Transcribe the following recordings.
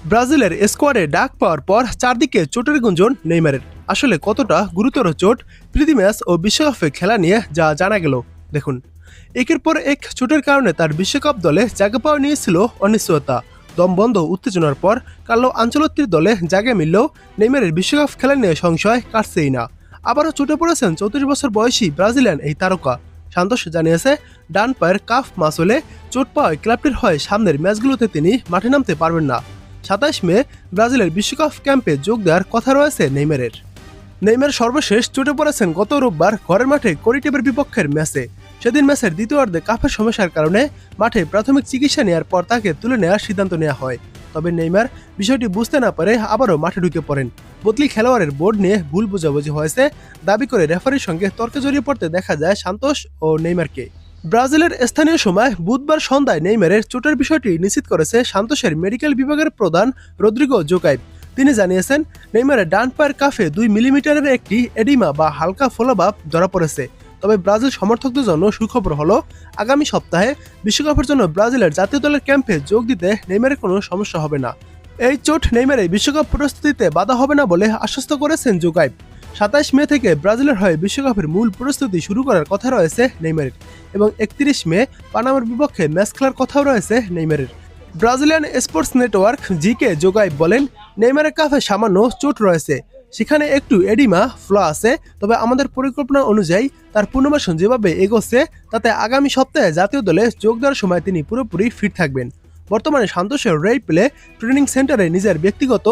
ব্রাজিলের স্কোয়াডে ডাক পাওয়ার পর চারদিকে চোটের গুঞ্জন নেইমারের। আসলে কতটা গুরুতর চোট, প্রীতি ম্যাচ ও বিশ্বকাপে খেলা নিয়ে যা জানা গেল দেখুন। একের পর এক চোটের কারণে তার বিশ্বকাপ দলে জায়গা পাওয়া নিয়েছিল অনিশ্চয়তা। দম বন্ধ উত্তেজনার পর কার্লো আনচেলত্তির দলে জায়গা মিললেও নেইমারের বিশ্বকাপ খেলা নিয়ে সংশয় কাটছেই না। আবারও চোটে পড়েছেন 34 বছর বয়সী ব্রাজিলিয়ান এই তারকা। সান্তোস জানিয়েছে, ডান পায়ের কাফ মাসলে চোট পাওয়ায় ক্লাবটির হয়ে সামনের ম্যাচগুলোতে তিনি মাঠে নামতে পারবেন না। 27 মে ব্রাজিলের বিশ্বকাপ ক্যাম্পে যোগ দেওয়ার কথা রয়েছে নেইমারের। নেইমার সর্বশেষ চোটে পড়েছেন গত রোববার ঘরের মাঠে করিটিভের বিপক্ষের ম্যাচে। সেদিন ম্যাচের দ্বিতীয়ার্ধে কাফের সমস্যার কারণে মাঠে প্রাথমিক চিকিৎসা নেওয়ার পর তাকে তুলে নেওয়ার সিদ্ধান্ত নেওয়া হয়। তবে নেইমার বিষয়টি বুঝতে না পারে আবারও মাঠে ঢুকে পড়েন। বদলি খেলোয়াড়ের বোর্ড নিয়ে ভুল বোঝাবুঝি হয়েছে দাবি করে রেফারির সঙ্গে তর্কে জড়িয়ে পড়তে দেখা যায় সান্তোস ও নেইমারকে। ব্রাজিলের স্থানীয় সময় বুধবার সন্ধ্যায় নেইমারের চোটের বিষয়টি নিশ্চিত করেছে সান্তোসের মেডিকেল বিভাগের প্রধান রদ্রিগো জোকাইব। তিনি জানিয়েছেন, নেইমারের ডান পায়ের কাফে 2 মিলিমিটারের একটি এডিমা বা হালকা ফোলাভাব ধরা পড়েছে। তবে ব্রাজিল সমর্থকদের জন্য সুখবর হলো, আগামী সপ্তাহে বিশ্বকাপের জন্য ব্রাজিলের জাতীয় দলের ক্যাম্পে যোগ দিতে নেইমারের কোনো সমস্যা হবে না। এই চোট নেইমারের বিশ্বকাপ প্রস্তুতিতে বাধা হবে না বলে আশ্বস্ত করেছেন জোকাইব। 27 মে থেকে ব্রাজিলের হয়ে বিশ্বকাপের মূল প্রস্তুতি শুরু করার কথা রয়েছে নেইমারের এবং 31 মে পানামার বিপক্ষে ম্যাচ খেলার কথাও রয়েছে নেইমারের। ব্রাজিলিয়ান স্পোর্টস নেটওয়ার্ক জিকে জোগাইব বলেন, নেইমারের কাফে সামান্য চোট রয়েছে, সেখানে একটু এডিমা ফ্লো আছে। তবে আমাদের পরিকল্পনা অনুযায়ী তার পুনর্বাসন যেভাবে এগোচ্ছে তাতে আগামী সপ্তাহে জাতীয় দলে যোগ দেওয়ার সময় তিনি পুরোপুরি ফিট থাকবেন। বর্তমানে সান্তোসের রেই প্লে ট্রেনিং সেন্টারে নিজের ব্যক্তিগত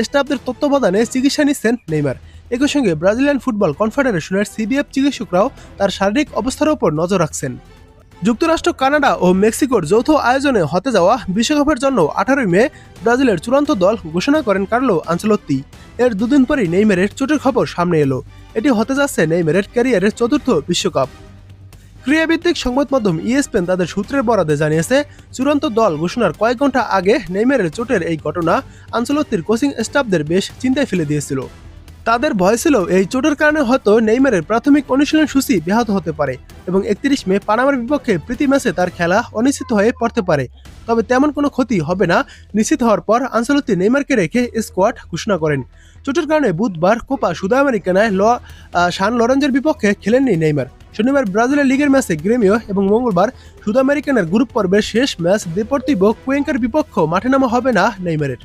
স্টাফদের তত্ত্বাবধানে চিকিৎসা নিচ্ছেন নেইমার। একই সঙ্গে ব্রাজিলিয়ান ফুটবল কনফেডারেশনের সিবিএফ চিকিৎসকরাও তার শারীরিক অবস্থার উপর নজর রাখছেন। যুক্তরাষ্ট্র, কানাডা ও মেক্সিকোর যৌথ আয়োজনে হতে যাওয়া বিশ্বকাপের জন্য 18 মে ব্রাজিলের চূড়ান্ত দল ঘোষণা করেন কার্লো আনচেলত্তি। এর দুদিন পরই নেইমারের চোটের খবর সামনে এলো। এটি হতে যাচ্ছে নেইমারের ক্যারিয়ারের চতুর্থ বিশ্বকাপ। ক্রীড়াভিত্তিক সংবাদ মাধ্যম ইএসপিএন তাদের সূত্রের বরাতে জানিয়েছে, চূড়ান্ত দল ঘোষণার কয়েক ঘন্টা আগে নেইমারের চোটের এই ঘটনা আনচেলত্তির কোচিং স্টাফদের বেশ চিন্তায় ফেলে দিয়েছিল। তাদের ভয় ছিল এই চোটের কারণে হয়তো নেইমারের প্রাথমিক অনুশীলন সূচি ব্যাহত হতে পারে এবং 31 মে পানামার বিপক্ষে প্রীতি ম্যাচে তার খেলা অনিশ্চিত হয়ে পড়তে পারে। তবে তেমন কোনো ক্ষতি হবে না নিশ্চিত হওয়ার পর আনচেলত্তি নেইমারকে রেখে স্কোয়াড ঘোষণা করেন। চোটের কারণে বুধবার কোপা সুদা আমেরিকানায় সান লরেঞ্জের বিপক্ষে খেলেননি নেইমার। শনিবার ব্রাজিলের লিগের ম্যাচে গ্রেমিও এবং মঙ্গলবার সুদা আমেরিকানের গ্রুপ পর্বের শেষ ম্যাচ দেপোর্তিভো কুয়েঙ্কার বিপক্ষে মাঠে নামা হবে না নেইমারের।